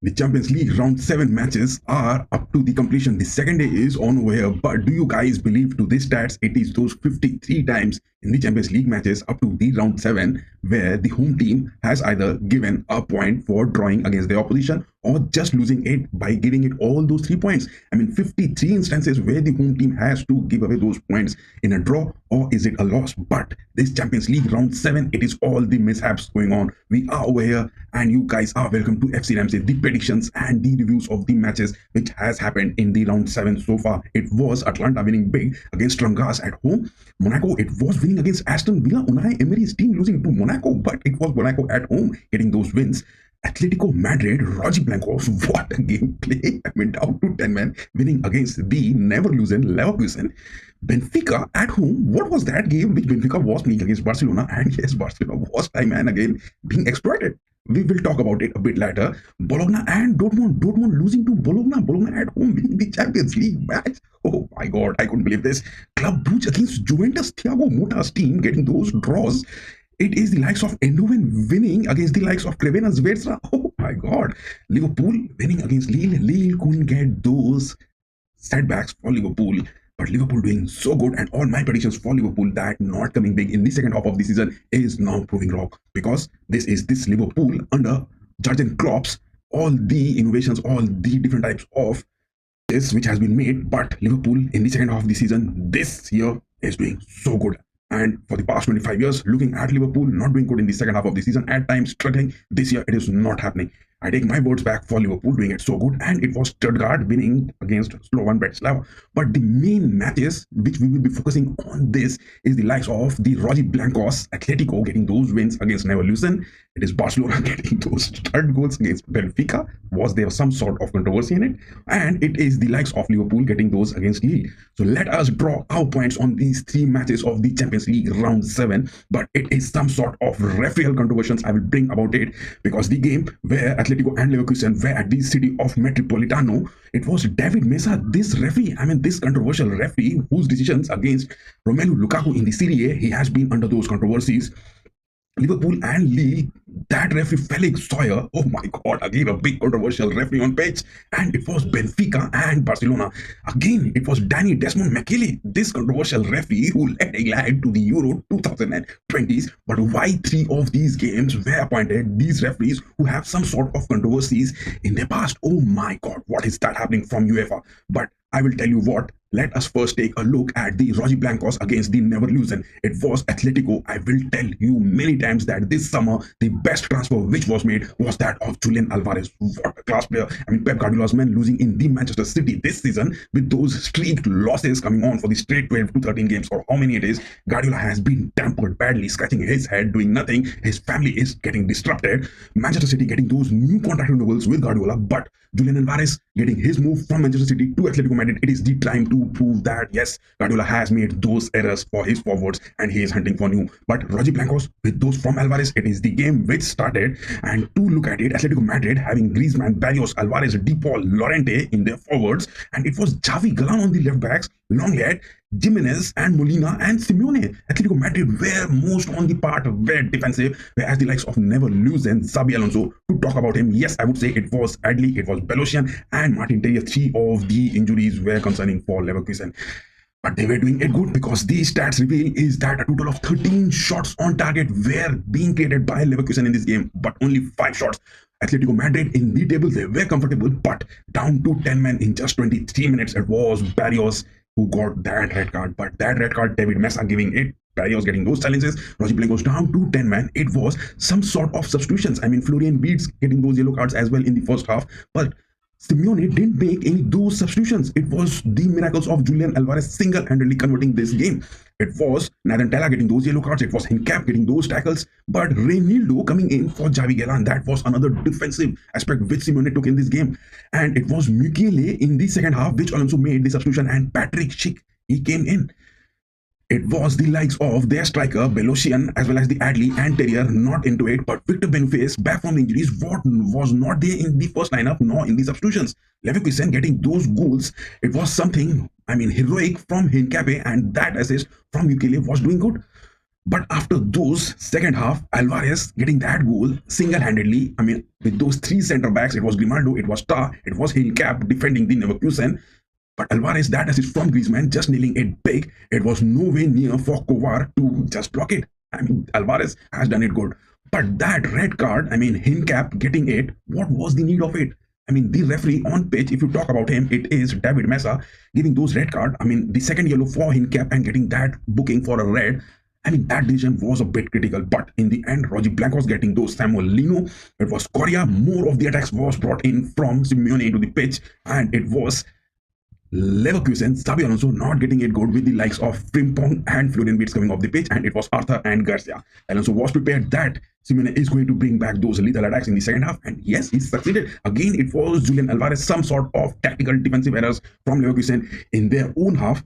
The Champions League round 7 matches are up to the completion. The second day is on over here. But do you guys believe to these stats? It is those 53 times in the Champions League matches up to the round 7 where the home team has either given a point for drawing against the opposition or just losing it by giving it all those 3 points. I mean 53 instances where the home team has to give away those points in a draw, or is it a loss? But this Champions League round 7, it is all the mishaps going on. We are over here and you guys are welcome to FC RAMSAY, the predictions and the reviews of the matches which has happened in the round 7 so far. It was Atlanta winning big against Rangas at home. Monaco, it was winning against Aston Villa. Unai Emery's team losing to Monaco, but it was Monaco at home getting those wins. Atletico Madrid, Roger Blancos, what a gameplay. I mean, down to 10 men, winning against the never losing Leverkusen. Benfica at home, what was that game which Benfica was playing against Barcelona? And yes, Barcelona was time and again being exploited. We will talk about it a bit later. Bologna and Dortmund losing to Bologna at home, winning the Champions League match. Oh my God, I couldn't believe this. Club Brugge against Juventus, Thiago Motta's team getting those draws. It is the likes of Eindhoven winning against the likes of Crevena Zvezda. Oh my God. Liverpool winning against Lille. Lille couldn't get those setbacks for Liverpool. But Liverpool doing so good, and all my predictions for Liverpool that not coming big in the second half of the season is now proving wrong, because this is this Liverpool under Jurgen Klopp's all the innovations, all the different types of this which has been made. But Liverpool in the second half of the season this year is doing so good. And for the past 25 years, looking at Liverpool not doing good in the second half of the season, at times struggling, this year it is not happening. I take my words back for Liverpool doing it so good, and it was Stuttgart winning against Slovan Bratislava. But the main matches which we will be focusing on this is the likes of the Roger Blancos Atletico getting those wins against Leverkusen. It is Barcelona getting those third goals against Benfica. Was there some sort of controversy in it? And it is the likes of Liverpool getting those against Lille. So let us draw our points on these 3 matches of the Champions League round 7. But it is some sort of refereeable controversies I will bring about it, because the game where Atletico and Leverkusen were at the city of Metropolitano, it was David Mesa, this referee, I mean this controversial referee whose decisions against Romelu Lukaku in the Serie A, he has been under those controversies. Liverpool and Lille, that referee Felix Sawyer, oh my God, again a big controversial referee on pitch. And it was Benfica and Barcelona. Again, it was Danny Desmond McKelly, this controversial referee who led England to the Euro 2020s. But why 3 of these games were appointed these referees who have some sort of controversies in their past? Oh my God, what is that happening from UEFA? But I will tell you what. Let us first take a look at the Roger Blancos against the never losing. It was Atletico. I will tell you many times that this summer, the best transfer which was made was that of Julian Alvarez. What a class player. I mean, Pep Guardiola's men losing in the Manchester City this season with those streaked losses coming on for the straight 12 to 13 games, or how many it is. Guardiola has been tampered badly, scratching his head, doing nothing. His family is getting disrupted. Manchester City getting those new contract renewals with Guardiola, but Julian Alvarez getting his move from Manchester City to Atletico Madrid. It is the time to prove that yes, Guardiola has made those errors for his forwards and he is hunting for new. But Roger Blancos with those from Alvarez, it is the game which started. And to look at it, Atletico Madrid having Griezmann, Barrios, Alvarez, De Paul, Llorente in their forwards, and it was Javi Galán on the left backs, Lenglet, Jimenez and Molina and Simeone. Atletico Madrid were most on the part were defensive, whereas the likes of never losing Xabi Alonso. To talk about him, yes, I would say it was Adli, it was Belosian and Martin Terrier. 3 of the injuries were concerning for Leverkusen. But they were doing it good, because these stats reveal is that a total of 13 shots on target were being created by Leverkusen in this game, but only 5 shots. Atletico Madrid in the table, they were comfortable, but down to 10 men in just 23 minutes. It was Barrios who got that red card. But that red card, David Mesa giving it, Barrios getting those challenges, Roger Blancos down to 10 men. It was some sort of substitutions. I mean, Florian Wirtz getting those yellow cards as well in the first half, but Simeone didn't make any of those substitutions. It was the miracles of Julian Alvarez single-handedly converting this game. It was Nathan Tella getting those yellow cards. It was Hincap getting those tackles. But Reinildo coming in for Javi Galán. That was another defensive aspect which Simeone took in this game. And it was Mukiele in the second half which also made the substitution. And Patrick Schick, he came in. It was the likes of their striker Belosian as well as the Adli and Terrier not into it, but Victor Boniface back from injuries was not there in the first lineup nor in the substitutions. Leverkusen getting those goals, it was something, I mean, heroic from Hincapié, and that assist from Mukiele was doing good. But after those second half, Alvarez getting that goal single-handedly. I mean, with those three centre backs, it was Grimaldo, it was Tar, it was Hincap defending the Leverkusen. But Alvarez, that assist from Griezmann, just nailing it big. It was no way near for Kovar to just block it. I mean, Alvarez has done it good. But that red card, I mean, Hincap getting it, what was the need of it? I mean, the referee on pitch, if you talk about him, it is David Mesa giving those red card. I mean, the second yellow for Hincap and getting that booking for a red. I mean, that decision was a bit critical, but in the end, Roger Blancos getting those Samuel Lino. It was Korea. More of the attacks was brought in from Simeone into the pitch, and it was Leverkusen, Xabi Alonso not getting it good with the likes of Frimpong and Florian Wirtz coming off the pitch, and it was Arthur and Garcia. Alonso was prepared that Simeone is going to bring back those lethal attacks in the second half, and yes, he succeeded. Again, it was Julian Alvarez, some sort of tactical defensive errors from Leverkusen in their own half,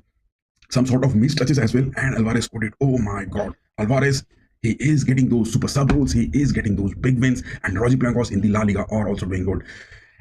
some sort of missed touches as well, and Alvarez scored it. Oh my god, Alvarez, he is getting those super sub roles, he is getting those big wins, and Roger Blancos in the La Liga are also doing good.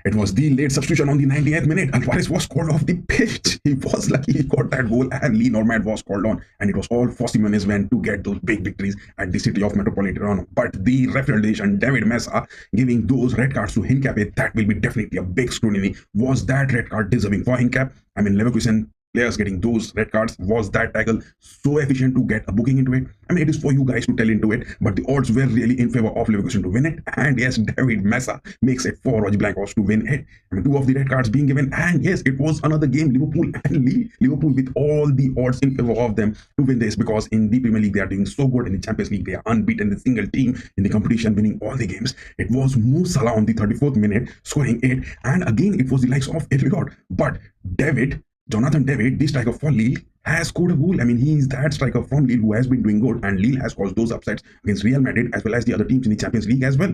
It was the late substitution on the 98th minute. Alvarez was called off the pitch. He was lucky he got that goal, and Lee Normand was called on. And it was all for Simeone's men to get those big victories at the city of Metropolitano. But the referee David Mesa giving those red cards to Hincap, that will be definitely a big scrutiny. Was that red card deserving for Hincap? I mean, Leverkusen players getting those red cards, was that tackle so efficient to get a booking into it? I mean, it is for you guys to tell into it, but the odds were really in favor of Leverkusen to win it. And yes, David Mesa makes it for Roger Blancos to win it. I mean, two of the red cards being given, and yes, it was another game, Liverpool and Lille. Liverpool with all the odds in favor of them to win this, because in the Premier League they are doing so good. In the Champions League they are unbeaten, the single team in the competition, winning all the games. It was Mo Salah on the 34th minute scoring it, and again it was the likes of Elliott, but Jonathan David, the striker for Lille, has scored a goal. I mean, he is that striker from Lille who has been doing good, and Lille has caused those upsets against Real Madrid as well as the other teams in the Champions League as well.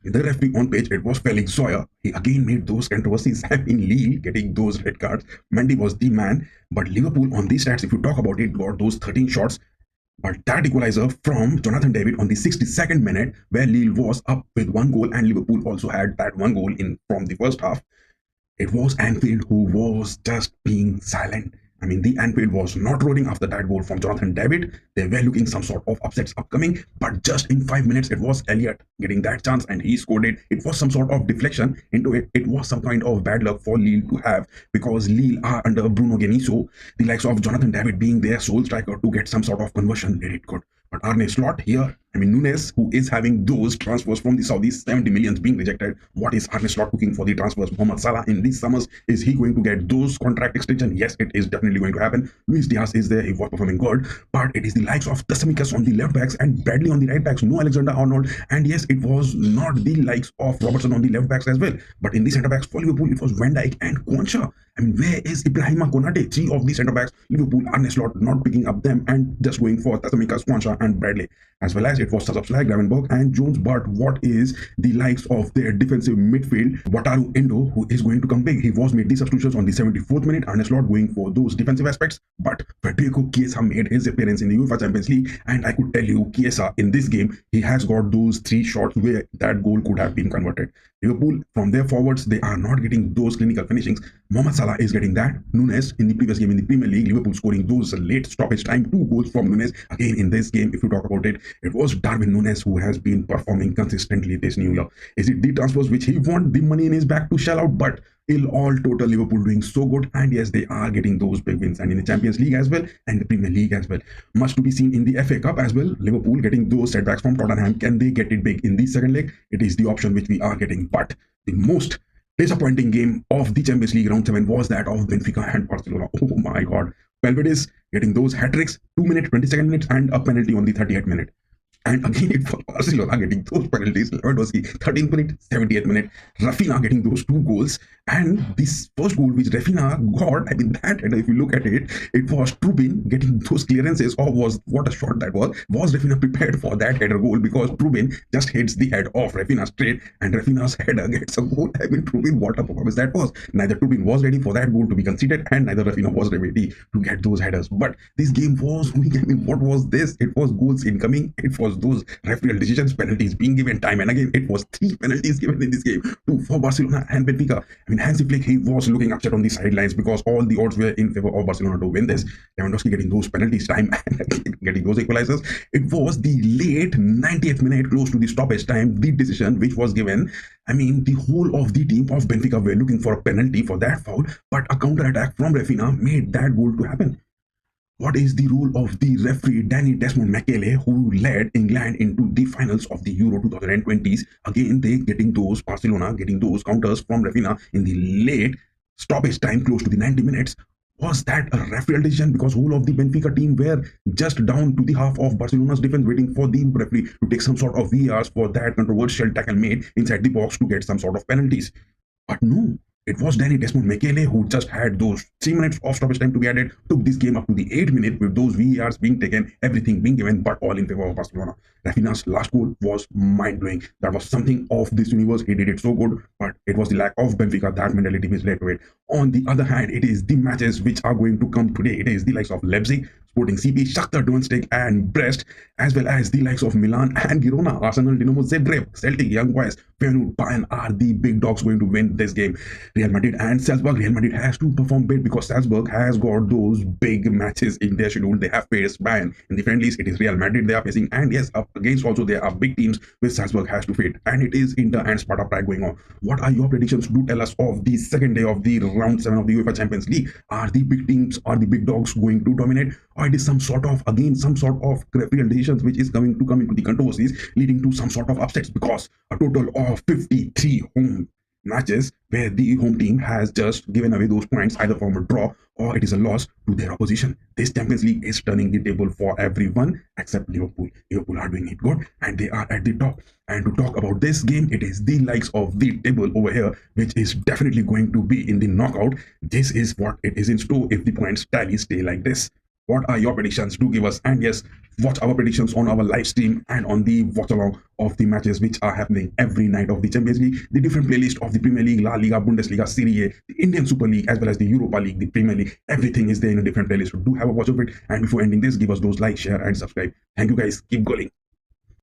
The referee on pitch, it was Felix Zoyer. He again made those controversies. I mean, Lille getting those red cards. Mendy was the man, but Liverpool on these stats, if you talk about it, got those 13 shots. But that equalizer from Jonathan David on the 62nd minute, where Lille was up with one goal, and Liverpool also had that one goal in from the first half. It was Anfield who was just being silent. I mean, the Anfield was not roaring after that goal from Jonathan David. They were looking some sort of upsets upcoming, but just in 5 minutes, it was Elliott getting that chance and he scored it. It was some sort of deflection into it. It was some kind of bad luck for Lille to have, because Lille are under Bruno Genesio. The likes of Jonathan David being their sole striker to get some sort of conversion did it good. But Arne Slot here, I mean, Nunes, who is having those transfers from the Saudis, 70 millions being rejected. What is Arne Slot cooking for the transfers? Mohamed Salah in these summers, is he going to get those contract extension? Yes, it is definitely going to happen. Luis Diaz is there, he was performing good, but it is the likes of Tsimikas on the left backs and Bradley on the right backs, no Alexander-Arnold, and yes, it was not the likes of Robertson on the left backs as well. But in the centre backs for Liverpool, it was Van Dijk and Concha. I mean, where is Ibrahima Konate? Three of the centre backs, Liverpool, Arne Slot not picking up them and just going for Tsimikas, Concha and Bradley, as well as it was Szoboszlai, Gravenberch and Jones. But what is the likes of their defensive midfield, Wataru Endo, who is going to come big? He was made the substitutions on the 74th minute, Arne Slot going for those defensive aspects, but Federico Chiesa made his appearance in the UEFA Champions League, and I could tell you, Chiesa in this game, he has got those 3 shots where that goal could have been converted. Liverpool, from their forwards, they are not getting those clinical finishings. Mohamed Salah is getting that. Nunes in the previous game in the Premier League, Liverpool scoring those late stoppage time 2 goals from Nunes. Again in this game, if you talk about it, it was Darwin Nunes who has been performing consistently this new year. Is it the transfers which he want the money in his back to shell out? But all total, Liverpool doing so good, and yes, they are getting those big wins, and in the Champions League as well and the Premier League as well. Much to be seen in the FA Cup as well. Liverpool getting those setbacks from Tottenham. Can they get it big in the second leg? It is the option which we are getting. But the most disappointing game of the Champions League round 7 was that of Benfica and Barcelona. Oh my god, Valverde's getting those hat-tricks, 2 minute 22nd minutes and a penalty on the 38th minute. And again, it was Barcelona getting those penalties. Lewandowski, 13th minute, 70th minute. Rafinha getting those 2 goals. And this first goal which Rafinha got, I mean, that, and if you look at it, it was Trubin getting those clearances. Or was, what a shot that was. Was Rafinha prepared for that header goal? Because Trubin just hits the head of Rafinha straight, and Rafinha's header gets a goal. I mean, Trubin, what a performance that was. Neither Trubin was ready for that goal to be conceded, and neither Rafinha was ready to get those headers. But this game was going, I mean, what was this? It was goals incoming. It was because those refereeable decisions, penalties being given time and again. It was 3 penalties given in this game, 2 for Barcelona and Benfica. I mean, Hansi Flick, he was looking upset on the sidelines because all the odds were in favor of Barcelona to win this. Lewandowski getting those penalties time and getting those equalizers. It was the late 90th minute, close to the stoppage time, the decision which was given. I mean, the whole of the team of Benfica were looking for a penalty for that foul, but a counter attack from Rafinha made that goal to happen. What is the role of the referee Danny Desmond McKellar, who led England into the finals of the Euro 2020s? Again, they getting those Barcelona getting those counters from Rafinha in the late stoppage time, close to the 90 minutes. Was that a refereeable decision? Because whole of the Benfica team were just down to the half of Barcelona's defense, waiting for the referee to take some sort of VRs for that controversial tackle made inside the box to get some sort of penalties. But no, it was Danny Desmond McKellar who just had those 3 minutes of stoppage time to be added, took this game up to the 8 minute with those VARs being taken, everything being given, but all in favor of Barcelona. Rafinha's last goal was mind-blowing. That was something of this universe. He did it so good, but it was the lack of Benfica that mentality which led to it. On the other hand, it is the matches which are going to come today. It is the likes of Leipzig, Sporting CP, Shakhtar Donetsk and Brest, as well as the likes of Milan and Girona, Arsenal, Dinamo Zagreb, Celtic, Young Boys, Feyenoord, Bayern are the big dogs going to win this game. Real Madrid and Salzburg. Real Madrid has to perform big because Salzburg has got those big matches in their schedule. They have faced Bayern in the friendlies. It is Real Madrid they are facing, and yes, up against also there are big teams which Salzburg has to face, and it is Inter and Sparta Prague going on. What are your predictions? Do tell us of the second day of the round 7 of the UEFA Champions League. Are the big teams, are the big dogs going to dominate, or it is some sort of refereeable decisions which is going to come into the controversies, leading to some sort of upsets? Because a total of 53 home matches where the home team has just given away those points either from a draw or it is a loss to their opposition. This Champions League is turning the table for everyone except Liverpool. Liverpool are doing it good and they are at the top. And to talk about this game, it is the likes of the table over here which is definitely going to be in the knockout. This is what it is in store if the points tally stay like this. What are your predictions? Do give us, and yes, watch our predictions on our live stream and on the watch along of the matches which are happening every night of the Champions League, the different playlist of the Premier League, La Liga, Bundesliga, Serie A, the Indian Super League, as well as the Europa League, the Premier League. Everything is there in a different playlist. So do have a watch of it. And before ending this, give us those likes, share, and subscribe. Thank you guys. Keep going.